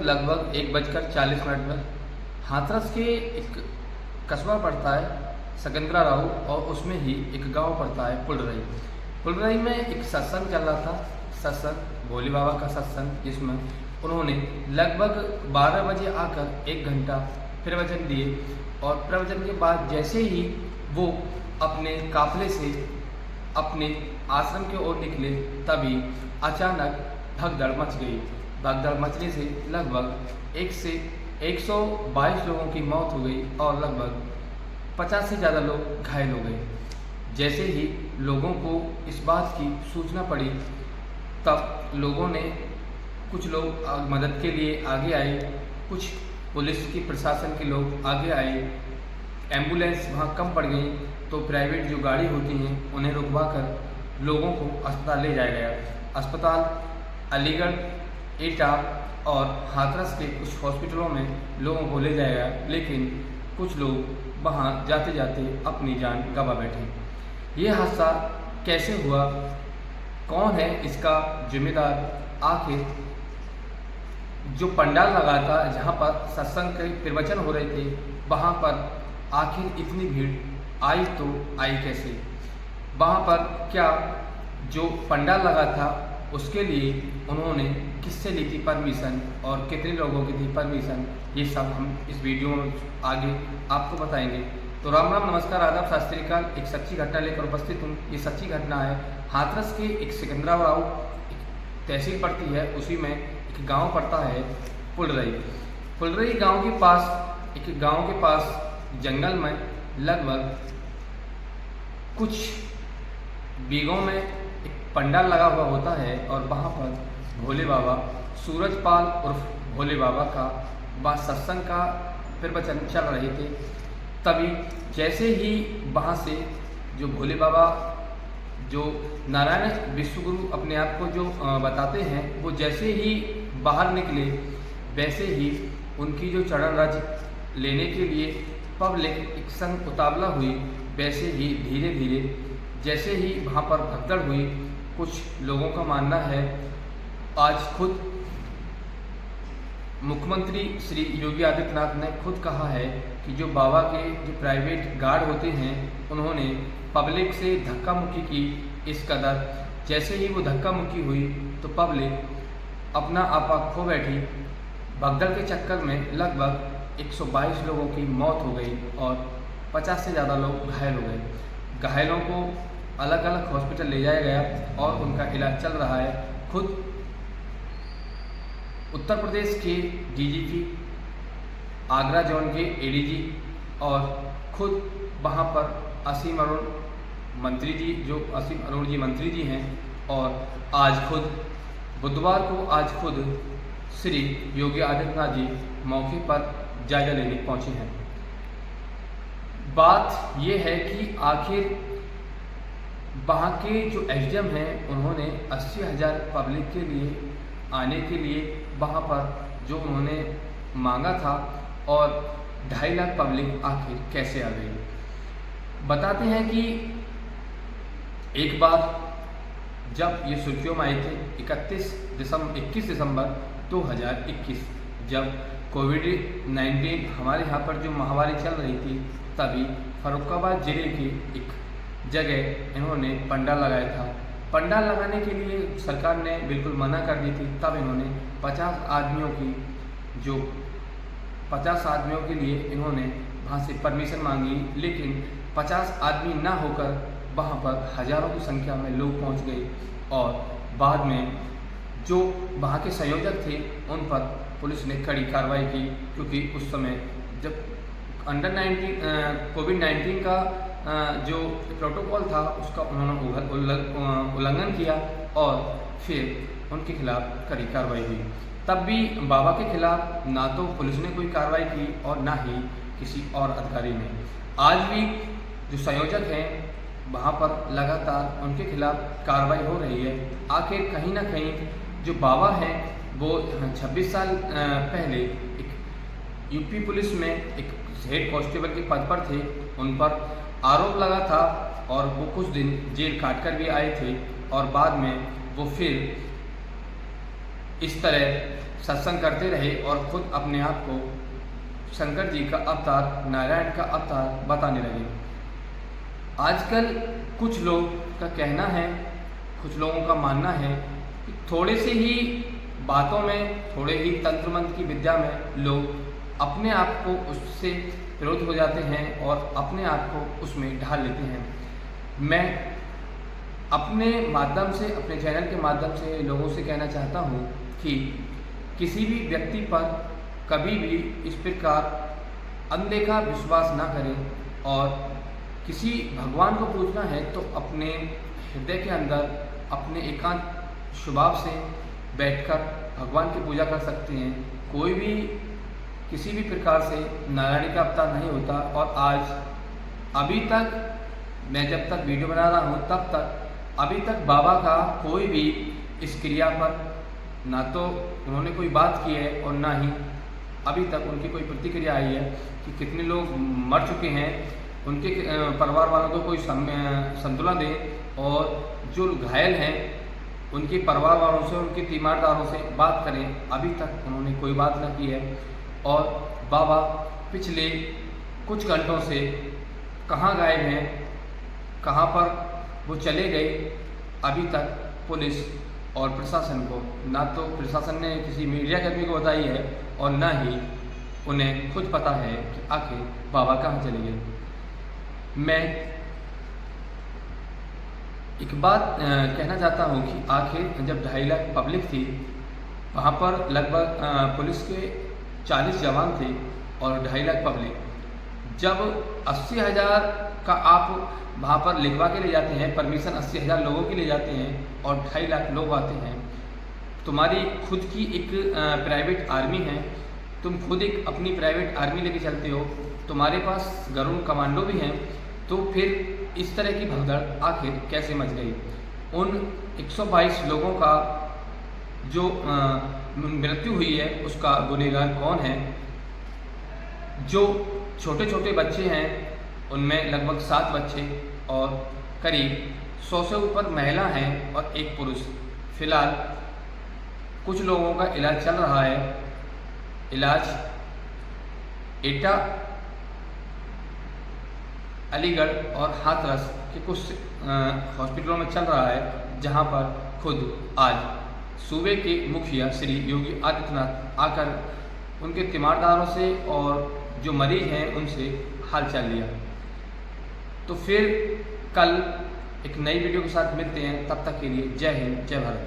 लगभग 1:40 पर हाथरस के एक कस्बा पड़ता है सकंदरा राव, और उसमें ही एक गांव पड़ता है पुलरई। पुलरई में एक सत्संग चल रहा था, सत्संग भोले बाबा का सत्संग, जिसमें उन्होंने लगभग 12 बजे आकर 1 घंटा प्रवचन दिए। और प्रवचन के बाद जैसे ही वो अपने काफिले से अपने आश्रम की ओर निकले, तभी अचानक भगदड़ मच गई। भगदड़ मचने से लगभग 122 लोगों की मौत हो गई और लगभग 50 से ज़्यादा लोग घायल हो गए। जैसे ही लोगों को इस बात की सूचना पड़ी, तब लोगों ने, कुछ लोग मदद के लिए आगे आए, कुछ पुलिस की प्रशासन के लोग आगे आए। एम्बुलेंस वहाँ कम पड़ गई तो प्राइवेट जो गाड़ी होती हैं उन्हें रुकवा कर लोगों को अस्पताल ले जाया गया। अस्पताल अलीगढ़, एटा और हाथरस के कुछ हॉस्पिटलों में लोगों को ले जाया गया, लेकिन कुछ लोग वहाँ जाते जाते अपनी जान गंवा बैठे। ये हादसा कैसे हुआ, कौन है इसका जिम्मेदार, आखिर जो पंडाल लगा था जहाँ पर सत्संग के प्रवचन हो रहे थे, वहाँ पर आखिर इतनी भीड़ आई तो आई कैसे? वहाँ पर क्या जो पंडाल लगा था उसके लिए उन्होंने किससे ली थी परमिशन और कितने लोगों की थी परमिशन, ये सब हम इस वीडियो में आगे आपको बताएंगे। तो राम राम, नमस्कार, आदाब, सत श्री अकाल। एक सच्ची घटना लेकर उपस्थित हूँ। ये सच्ची घटना है हाथरस के एक सिकंदरा राव तहसील पड़ती है, उसी में एक गांव पड़ता है पुलरई। पुलरई गांव के पास जंगल में लगभग कुछ बीघों में एक पंडाल लगा हुआ होता है, और वहाँ पर भोले बाबा, सूरजपाल उर्फ भोले बाबा का सत्संग का प्रवचन चल रहे थे। तभी जैसे ही वहाँ से जो भोले बाबा, जो नारायण विश्वगुरु अपने आप को जो बताते हैं, वो जैसे ही बाहर निकले, वैसे ही उनकी जो चरण रज लेने के लिए पब्लिक एक संग उतावला हुई। वैसे ही धीरे धीरे जैसे ही वहाँ पर भगदड़ हुई, कुछ लोगों का मानना है, आज खुद मुख्यमंत्री श्री योगी आदित्यनाथ ने खुद कहा है कि जो बाबा के जो प्राइवेट गार्ड होते हैं, उन्होंने पब्लिक से धक्का मुक्की की। इस कदर जैसे ही वो धक्का मुक्की हुई तो पब्लिक अपना आपा खो बैठी। भगदड़ के चक्कर में लगभग 122 लोगों की मौत हो गई और 50 से ज़्यादा लोग घायल हो गए। घायलों को अलग अलग हॉस्पिटल ले जाया गया और उनका इलाज चल रहा है। खुद उत्तर प्रदेश के डीजीपी, आगरा जोन के एडीजी और खुद वहाँ पर असीम अरुण मंत्री जी, जो असीम अरुण जी मंत्री जी हैं, और आज खुद बुधवार को श्री योगी आदित्यनाथ जी मौके पर जायजा लेने पहुँचे हैं। बात ये है कि आखिर वहाँ के जो एसडीएम हैं, उन्होंने 80,000 पब्लिक के लिए आने के लिए वहाँ पर जो उन्होंने मांगा था, और 2.5 लाख पब्लिक आखिर कैसे आ गई। बताते हैं कि एक बार जब ये सुर्खियों में आए थे 21 दिसंबर 2021, जब कोविड-19 हमारे यहाँ पर जो महामारी चल रही थी, तभी फर्रुखाबाद जिले की एक जगह इन्होंने पंडाल लगाया था। पंडाल लगाने के लिए सरकार ने बिल्कुल मना कर दी थी। तब इन्होंने 50 आदमियों के लिए इन्होंने वहाँ से परमिशन मांगी, लेकिन 50 आदमी ना होकर वहाँ पर हज़ारों की संख्या में लोग पहुँच गए। और बाद में जो वहाँ के संयोजक थे, उन पर पुलिस ने कड़ी कार्रवाई की, क्योंकि उस समय जब कोविड-19 का जो प्रोटोकॉल था उसका उन्होंने उल्लंघन किया, और फिर उनके खिलाफ कड़ी कार्रवाई हुई। तब भी बाबा के खिलाफ ना तो पुलिस ने कोई कार्रवाई की और ना ही किसी और अधिकारी ने। आज भी जो संयोजक हैं, वहाँ पर लगातार उनके खिलाफ कार्रवाई हो रही है। आखिर कहीं ना कहीं जो बाबा हैं, वो 26 साल पहले एक यूपी पुलिस में एक हेड कांस्टेबल के पद पर थे। उन पर आरोप लगा था और वो कुछ दिन जेल काट कर भी आए थे, और बाद में वो फिर इस तरह सत्संग करते रहे और खुद अपने आप को शंकर जी का अवतार, नारायण का अवतार बताने लगे। आजकल कुछ लोग का कहना है, कुछ लोगों का मानना है कि थोड़े से ही बातों में, थोड़े ही तंत्र मंत्र की विद्या में लोग अपने आप को उससे प्रेरित हो जाते हैं और अपने आप को उसमें ढाल लेते हैं। मैं अपने माध्यम से, अपने चैनल के माध्यम से लोगों से कहना चाहता हूँ कि किसी भी व्यक्ति पर कभी भी इस प्रकार अनदेखा विश्वास ना करें और किसी भगवान को पूजना है तो अपने हृदय के अंदर अपने एकांत स्वभाव से बैठकर भगवान की पूजा कर सकते हैं। कोई भी किसी भी प्रकार से नारायणी का अवतार नहीं होता। और आज अभी तक मैं जब तक वीडियो बना रहा हूँ तब तक अभी तक बाबा का कोई भी इस क्रिया पर ना तो उन्होंने कोई बात की है और ना ही अभी तक उनकी कोई प्रतिक्रिया आई है कि कितने लोग मर चुके हैं, उनके परिवार वालों को कोई संतुलन दे, और जो घायल हैं उनके परिवार वालों से, उनके तीमारदारों से बात करें। अभी तक उन्होंने कोई बात ना की है। और बाबा पिछले कुछ घंटों से कहाँ गायब हैं, कहाँ पर वो चले गए, अभी तक पुलिस और प्रशासन को, ना तो प्रशासन ने किसी मीडिया कर्मी को बताई है और ना ही उन्हें खुद पता है कि आखिर बाबा कहाँ चले गए। मैं एक बात कहना चाहता हूँ कि आखिर जब 2.5 लाख पब्लिक थी, वहाँ पर लगभग पुलिस के 40 जवान थे और 2.5 लाख पब्लिक। जब 80,000 का आप वहाँ पर लिखवा के ले जाते हैं, परमिशन 80,000 लोगों के ले जाते हैं और 2.5 लाख लोग आते हैं, तुम्हारी खुद की एक प्राइवेट आर्मी है, तुम खुद एक अपनी प्राइवेट आर्मी लेके चलते हो, तुम्हारे पास गरुड़ कमांडो भी हैं, तो फिर इस तरह की भगदड़ आखिर कैसे मच गई। उन 122 लोगों का जो मृत्यु हुई है उसका गुनहगार कौन है? जो छोटे छोटे बच्चे हैं उनमें लगभग 7 बच्चे और करीब 100 से ऊपर महिला हैं और 1 पुरुष। फिलहाल कुछ लोगों का इलाज चल रहा है। इलाज एटा, अलीगढ़ और हाथरस के कुछ हॉस्पिटलों में चल रहा है, जहां पर खुद आज सूबे के मुखिया श्री योगी आदित्यनाथ आकर उनके तीमारदारों से और जो मरीज हैं उनसे हालचाल लिया। तो फिर कल एक नई वीडियो के साथ मिलते हैं, तब तक के लिए जय हिंद, जय भारत।